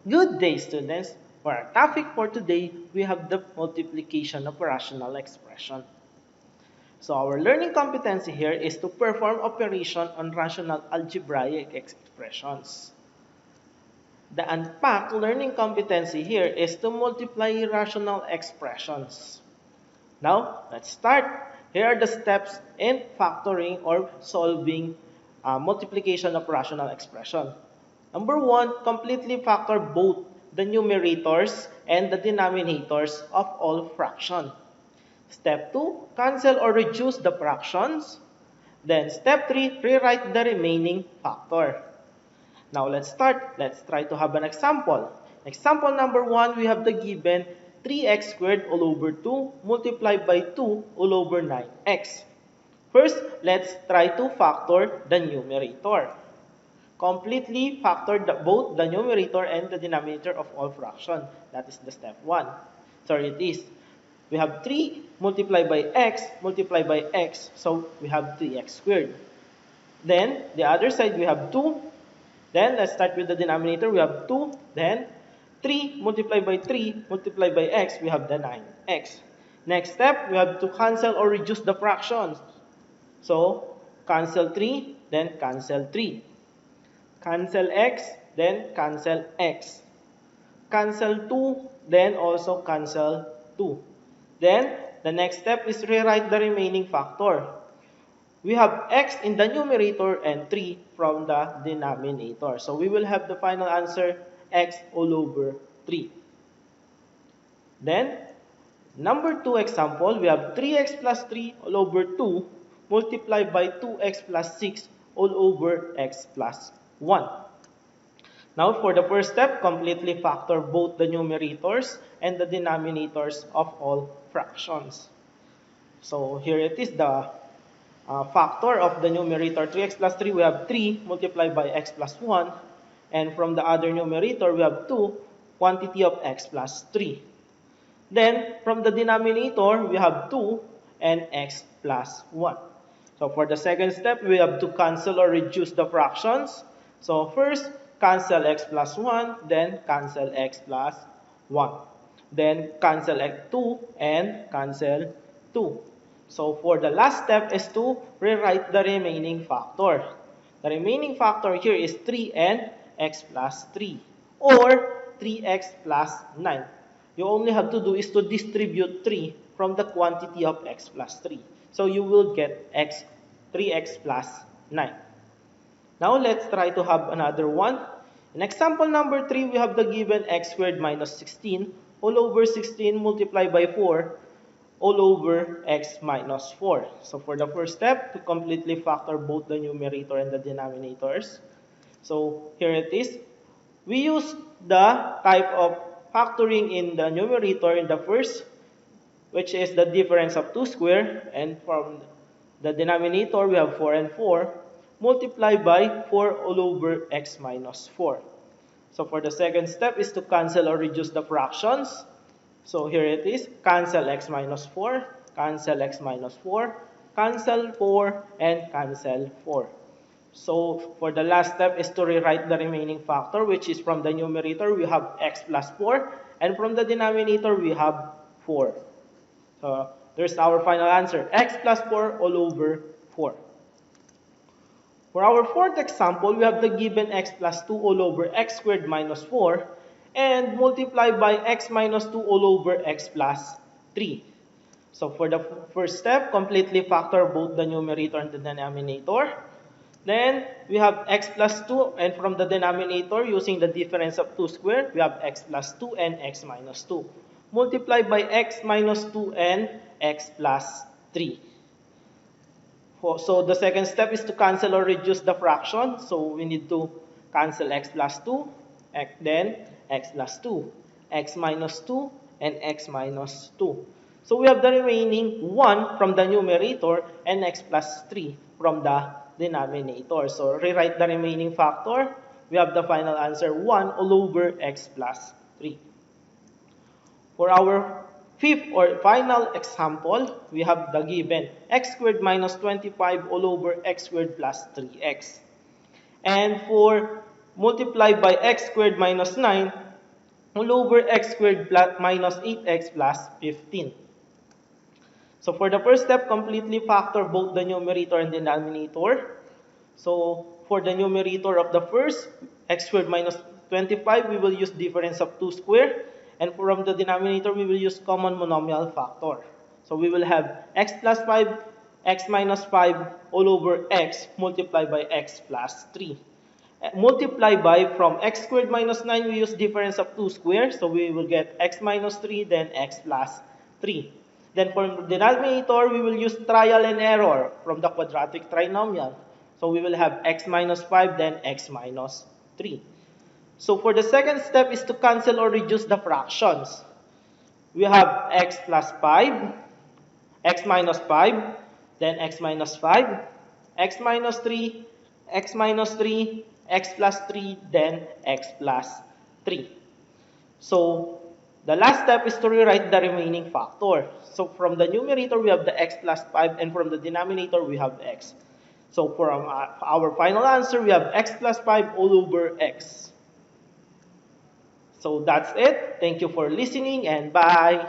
Good day, students. For our topic for today, we have the multiplication of a rational expression. So our learning competency here is to perform operation on rational algebraic expressions. The unpacked learning competency here is to multiply rational expressions. Now, let's start. Here are the steps in factoring or solving multiplication of rational expression. Number one, completely factor both the numerators and the denominators of all fractions. Step 2, cancel or reduce the fractions. Then step 3, rewrite the remaining factor. Now let's start. Let's try to have an example. Example number 1, we have the given 3x squared all over 2 multiplied by 2 all over 9x. First, let's try to factor the numerator. Completely factor both the numerator and the denominator of all fractions. That is the step 1. So it is. We have 3 multiplied by x, so we have 3x squared. Then, the other side, we have 2. Then, let's start with the denominator. We have 2. Then, 3 multiplied by 3 multiplied by x, we have the 9x. Next step, we have to cancel or reduce the fractions. So, cancel 3, then cancel 3. Cancel x, then cancel x. Cancel 2, then also cancel 2. Then, the next step is rewrite the remaining factor. We have x in the numerator and 3 from the denominator. So, we will have the final answer, x all over 3. Then, number 2 example, we have 3x plus 3 all over 2 multiplied by 2x plus 6 all over x plus 1. Now, for the first step, completely factor both the numerators and the denominators of all fractions. So, here it is, the factor of the numerator 3x plus 3, we have 3 multiplied by x plus 1. And from the other numerator, we have 2 quantity of x plus 3. Then, from the denominator, we have 2 and x plus 1. So, for the second step, we have to cancel or reduce the fractions. So, first, cancel x plus 1, then cancel x plus 1. Then, cancel x2 and cancel 2. So, for the last step is to rewrite the remaining factor. The remaining factor here is 3 and x plus 3 or 3x plus 9. You only have to do is to distribute 3 from the quantity of x plus 3. So, you will get 3x plus 9. Now, let's try to have another one. In example number 3, we have the given x squared minus 16 all over 16 multiplied by 4 all over x minus 4. So, for the first step, to completely factor both the numerator and the denominators. So, here it is. We use the type of factoring in the numerator in the first, which is the difference of 2 square, and from the denominator, we have 4 and 4, multiplied by 4 all over x minus 4. So for the second step is to cancel or reduce the fractions. So here it is, cancel x minus 4, cancel x minus 4, cancel 4, and cancel 4. So for the last step is to rewrite the remaining factor, which is from the numerator, we have x plus 4, and from the denominator, we have 4. So there's our final answer, x plus 4 all over 4. For our fourth example, we have the given x plus 2 all over x squared minus 4 and multiplied by x minus 2 all over x plus 3. So for the first step, completely factor both the numerator and the denominator. Then we have x plus 2, and from the denominator, using the difference of 2 squared, we have x plus 2 and x minus 2. Multiplied by x minus 2 and x plus 3. So the second step is to cancel or reduce the fraction. So we need to cancel x plus 2, then x plus 2, x minus 2, and x minus 2. So we have the remaining 1 from the numerator and x plus 3 from the denominator. So rewrite the remaining factor. We have the final answer 1 all over x plus 3. For our fifth or final example, we have the given x squared minus 25 all over x squared plus 3x. And for multiplied by x squared minus 9, all over x squared plus minus 8x plus 15. So for the first step, completely factor both the numerator and denominator. So for the numerator of the first, x squared minus 25, we will use difference of 2 square. And from the denominator, we will use common monomial factor. So we will have x plus 5, x minus 5 all over x multiplied by x plus 3. Multiply by from x squared minus 9, we use difference of 2 squares. So we will get x minus 3, then x plus 3. Then for the denominator, we will use trial and error from the quadratic trinomial. So we will have x minus 5, then x minus 3. So for the second step is to cancel or reduce the fractions. We have x plus 5, x minus 5, then x minus 5, x minus 3, x minus 3, x plus 3, then x plus 3. So the last step is to rewrite the remaining factor. So from the numerator, we have the x plus 5, and from the denominator, we have x. So for our final answer, we have x plus 5 all over x. So that's it. Thank you for listening, and bye.